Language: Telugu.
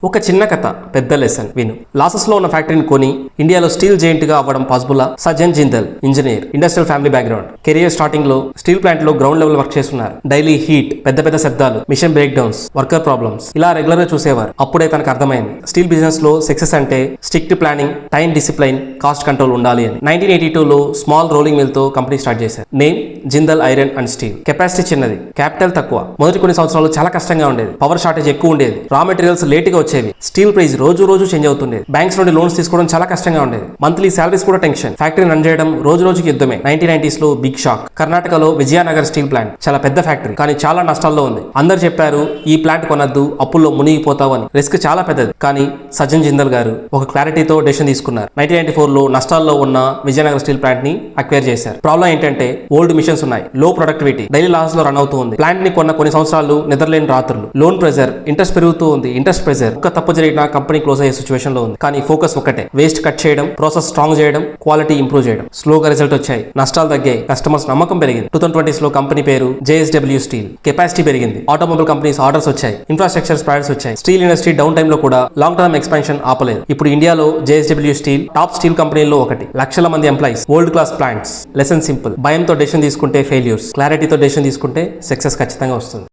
ఒక చిన్న కథ పెద్ద లెసన్ విను. లాసెస్ లో ఉన్న ఫ్యాక్టరీని కొని ఇండియాలో స్టీల్ జైంట్ గా అవ్వడం possible. Sajjan Jindal engineer, industrial family background. Career starting లో స్టీల్ ప్లాంట్ లో గ్రౌండ్ లెవెల్ వర్క్ చేస్తున్నారు. డైలీ హీట్, పెద్ద పెద్ద శబ్దాలు, machine breakdowns, worker problems ఇలా రెగ్యులర్ గా చూసేవారు. అప్పుడే తనకు అర్థమైంది స్టీల్ బిజినెస్ లో సక్సెస్ అంటే strict planning, time discipline, cost control ఉండాలి అని. 1982లో స్మాల్ రోలింగ్ మిల్ తో కంపెనీ స్టార్ట్ చేశారు. Name Jindal iron and steel. Capacity చిన్నది, క్యాపిటల్ తక్కువ. మొదటి కొన్ని సంవత్సరాలు చాలా కష్టంగా ఉండేది. పవర్ షార్టేజ్ ఎక్కువ ఉండేది. రా మెటీరియల్స్ లేట్ గా వచ్చేవి. స్టీల్ ప్రైస్ రోజు రోజు చేంజ్ అవుతుండేది. బ్యాంక్స్ నుండి లోన్స్ తీసుకోవడం చాలా కష్టంగా ఉండేది. మంత్లీ సాలరీస్ కూడా టెన్షన్. ఫ్యాక్టరీ రన్ చేయడం రోజు రోజుకి యుద్ధమే. 1990s లో బిగ్ షాక్. కర్ణాటకలో విజయనగర్ స్టీల్ ప్లాంట్ చాలా పెద్ద ఫ్యాక్టరీ, కానీ చాలా నష్టాల్లో ఉంది. అందరు చెప్పారు ఈ ప్లాంట్ కొనద్దు, అప్పుల్లో మునిగిపోతావు అని. రిస్క్ చాలా పెద్దది. కానీ సజ్జన్ జిందల్ గారు ఒక క్లారిటీతో డెసిషన్ తీసుకున్నారు. 1994లో నష్టాల్లో ఉన్న విజయనగర్ స్టీల్ ప్లాంట్ ని అక్వైర్ చేశారు. ప్రాబ్లం ఏంటంటే ఓల్డ్ మిషన్స్ ఉన్నాయి, లో ప్రొడక్టివిటీ, డైలీ లాస్ లో రన్ అవుతూ ఉంది. ప్లాంట్ ని కొన్న కొన్ని సంవత్సరాలు నిద్రలేని రాత్రులు, లోన్ ప్రెజర్, ఇంట్రెస్ట్ పెరుగుతూ ఉంది. ఇంట్రెస్ట్ ప్రెజర్ ఒక తప్పు జరిగినా కంపెనీ క్లోజ్ అయ్యే సిచువేషన్ లో ఉంది. కానీ ఫోకస్ ఒకటే, వేస్ట్ కట్ చేయడం, ప్రాసెస్ స్ట్రాంగ్ చేయడం, క్వాలిటీ ఇంప్రూవ్ చేయడం. స్లోగా రిజల్ట్ వచ్చాయి, నష్టాలు తగ్గాయి, కస్టమర్స్ నమ్మకం పెరిగింది. 2020s లో కంపెనీ పేరు JSW స్టీల్. కెపాసిటీ పెరిగింది, ఆటోమొబైల్ కంపెనీస్ ఆర్డర్స్ వచ్చాయి, ఇన్ఫ్రాస్ట్రక్చర్ ప్రాజెక్ట్స్ వచ్చాయి. స్టీల్ ఇండస్ట్రీ డౌన్ టైమ్ లో కూడా లాంగ్ టర్మ్ ఎక్స్పాన్షన్ ఆపలేదు. ఇప్పుడు ఇండియాలో JSW స్టీల్ టాప్ స్టీల్ కంపెనీల్లో ఒకటి. లక్షల మంది employees, world class plants. Lesson simple, భయంతో డెసిషన్ తీసుకుంటే ఫెయిల్యూర్స్, క్లారిటీతో డెసిషన్ తీసుకుంటే సక్సెస్ ఖచ్చితంగా వస్తుంది.